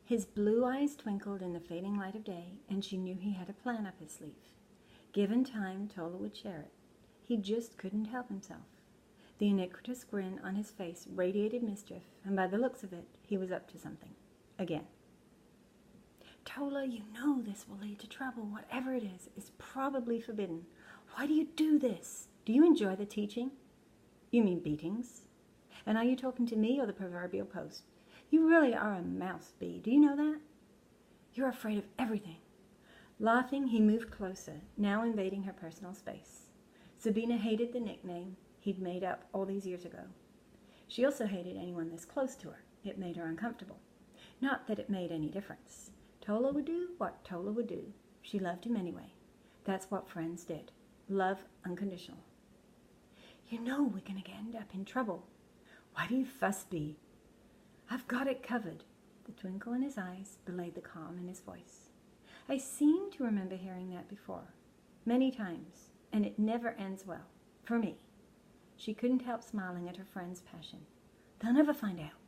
His blue eyes twinkled in the fading light of day, and she knew he had a plan up his sleeve. Given time, Tola would share it. He just couldn't help himself. The iniquitous grin on his face radiated mischief, and by the looks of it, he was up to something. Again. Tola, you know this will lead to trouble. Whatever it is probably forbidden. Why do you do this? Do you enjoy the teaching? You mean beatings? And are you talking to me or the proverbial post? You really are a mouse, Bee. Do you know that? You're afraid of everything. Laughing, he moved closer, now invading her personal space. Sabina hated the nickname he'd made up all these years ago. She also hated anyone this close to her. It made her uncomfortable. Not that it made any difference. Tola would do what Tola would do. She loved him anyway. That's what friends did. Love unconditional. You know we're going to end up in trouble. Why do you fuss, Bee? I've got it covered. The twinkle in his eyes belayed the calm in his voice. I seem to remember hearing that before. Many times. And it never ends well. For me. She couldn't help smiling at her friend's passion. They'll never find out.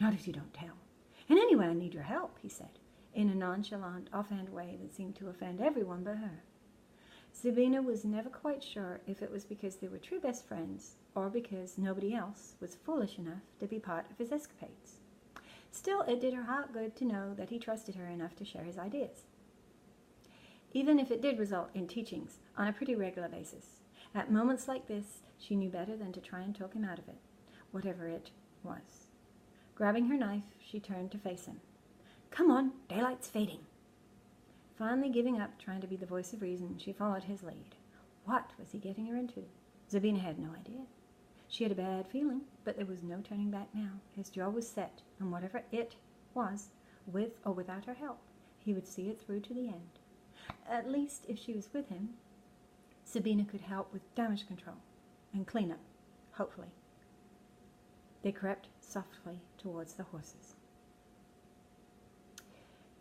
Not if you don't tell. And anyway, I need your help, he said, in a nonchalant, offhand way that seemed to offend everyone but her. Sabina was never quite sure if it was because they were true best friends or because nobody else was foolish enough to be part of his escapades. Still, it did her heart good to know that he trusted her enough to share his ideas. Even if it did result in teachings on a pretty regular basis. At moments like this, she knew better than to try and talk him out of it, whatever it was. Grabbing her knife, she turned to face him. Come on, daylight's fading. Finally giving up trying to be the voice of reason, she followed his lead. What was he getting her into? Zabina had no idea. She had a bad feeling, but there was no turning back now. His jaw was set, and whatever it was, with or without her help, he would see it through to the end. At least, if she was with him, Sabina could help with damage control and cleanup, hopefully. They crept softly towards the horses.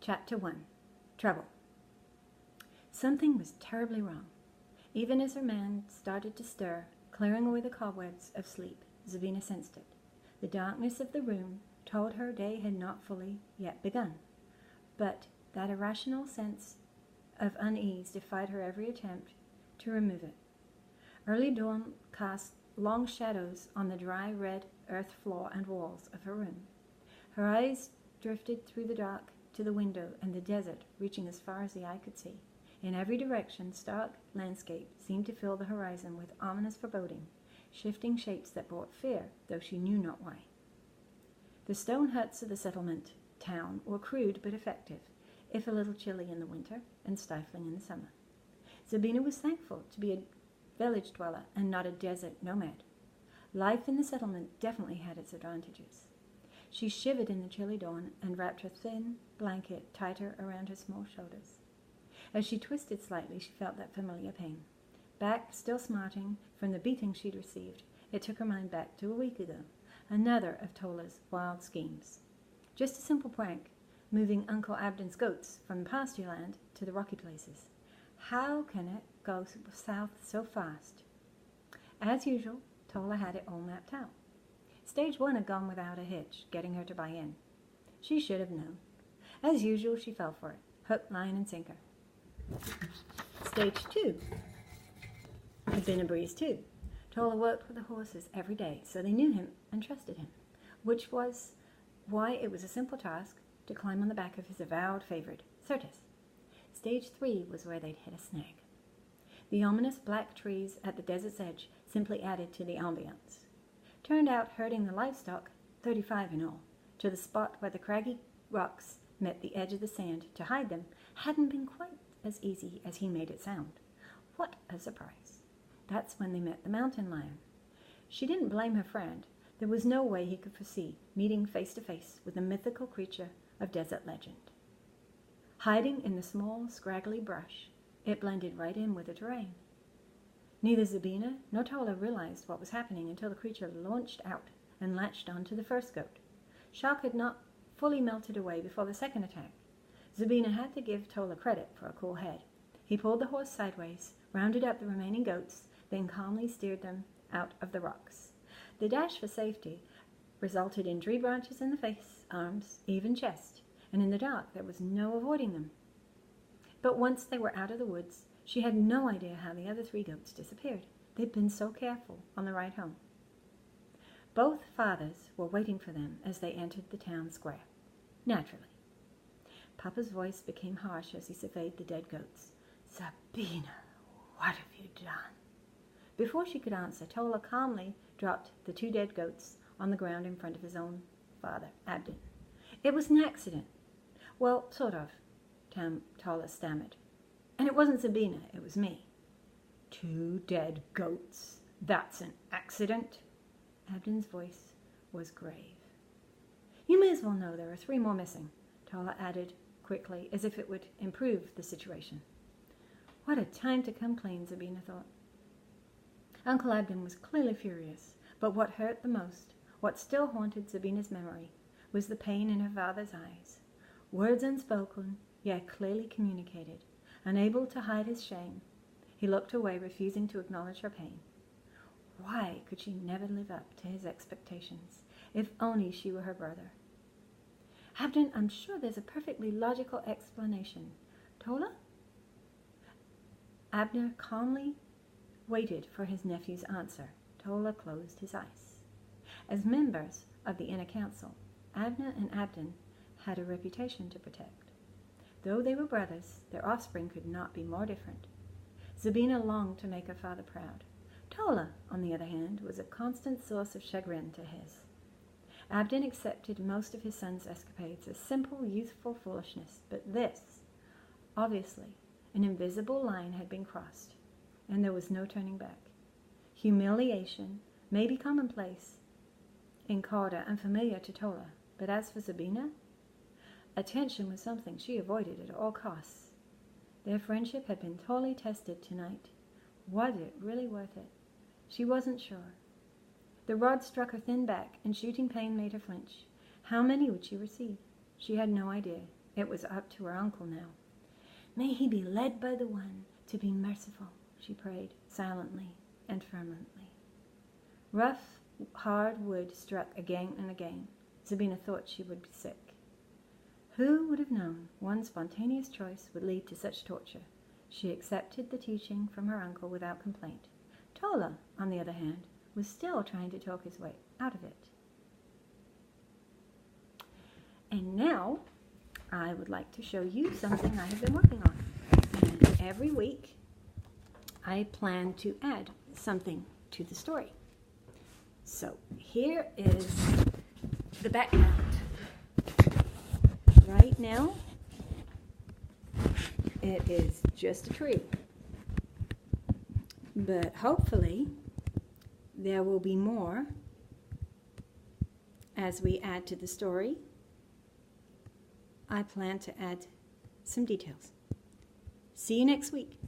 Chapter 1. Trouble. Something was terribly wrong. Even as her man started to stir, clearing away the cobwebs of sleep, Zabina sensed it. The darkness of the room told her day had not fully yet begun, but that irrational sense of unease defied her every attempt to remove it. Early dawn cast long shadows on the dry red earth floor and walls of her room. Her eyes drifted through the dark to the window and the desert, reaching as far as the eye could see. In every direction, stark landscape seemed to fill the horizon with ominous foreboding, shifting shapes that brought fear, though she knew not why. The stone huts of the settlement town were crude but effective, if a little chilly in the winter and stifling in the summer. Zabina was thankful to be a village dweller and not a desert nomad. Life in the settlement definitely had its advantages. She shivered in the chilly dawn and wrapped her thin blanket tighter around her small shoulders. As she twisted slightly, she felt that familiar pain. Back, still smarting from the beating she'd received, it took her mind back to a week ago, another of Tola's wild schemes. Just a simple prank, moving Uncle Abden's goats from the pasture land to the rocky places. How can it go south so fast? As usual, Tola had it all mapped out. Stage 1 had gone without a hitch, getting her to buy in. She should have known. As usual, she fell for it, hook, line, and sinker. Stage 2 had been a breeze too. Tola worked with the horses every day, so they knew him and trusted him, which was why it was a simple task to climb on the back of his avowed favorite, Certus. Stage 3 was where they'd hit a snag. The ominous black trees at the desert's edge simply added to the ambiance. Turned out herding the livestock, 35 in all, to the spot where the craggy rocks met the edge of the sand to hide them hadn't been quite as easy as he made it sound. What a surprise. That's when they met the mountain lion. She didn't blame her friend. There was no way he could foresee meeting face to face with a mythical creature of desert legend. Hiding in the small, scraggly brush, it blended right in with the terrain. Neither Zabina nor Tola realized what was happening until the creature launched out and latched onto the first goat. Shock had not fully melted away before the second attack. Zabina had to give Tola credit for a cool head. He pulled the horse sideways, rounded up the remaining goats, then calmly steered them out of the rocks. The dash for safety resulted in tree branches in the face, arms, even chest, and in the dark there was no avoiding them. But once they were out of the woods, she had no idea how the other 3 goats disappeared. They'd been so careful on the ride home. Both fathers were waiting for them as they entered the town square. Naturally. Papa's voice became harsh as he surveyed the dead goats. "Sabina, what have you done?" Before she could answer, Tola calmly dropped the 2 dead goats on the ground in front of his own father, Abdin. "It was an accident." "Well, sort of," Tola stammered. "And it wasn't Sabina, it was me." 2 dead goats? That's an accident?" Abdin's voice was grave. "You may as well know there are 3 more missing," Tola added quickly, as if it would improve the situation. What a time to come clean, Sabina thought. Uncle Abdin was clearly furious, but what hurt the most, what still haunted Sabina's memory, was the pain in her father's eyes. Words unspoken, yet clearly communicated. Unable to hide his shame, he looked away, refusing to acknowledge her pain. Why could she never live up to his expectations? If only she were her brother. "Abdin, I'm sure there's a perfectly logical explanation." "Tola?" Abner calmly waited for his nephew's answer. Tola closed his eyes. As members of the inner council, Abner and Abdin had a reputation to protect. Though they were brothers, their offspring could not be more different. Sabina longed to make her father proud. Tola, on the other hand, was a constant source of chagrin to his. Abdin accepted most of his son's escapades as simple, youthful foolishness, but this, obviously, an invisible line had been crossed, and there was no turning back. Humiliation may be commonplace in Corda and familiar to Tola, but as for Sabina, attention was something she avoided at all costs. Their friendship had been totally tested tonight. Was it really worth it? She wasn't sure. The rod struck her thin back, and shooting pain made her flinch. How many would she receive? She had no idea. It was up to her uncle now. "May he be led by the One to be merciful," she prayed, silently and fervently. Rough, hard wood struck again and again. Sabina thought she would be sick. Who would have known one spontaneous choice would lead to such torture? She accepted the teaching from her uncle without complaint. Tola, on the other hand, was still trying to talk his way out of it. And now, I would like to show you something I have been working on. And every week, I plan to add something to the story. So, here is the background. Right now, it is just a tree. But hopefully, there will be more as we add to the story. I plan to add some details. See you next week.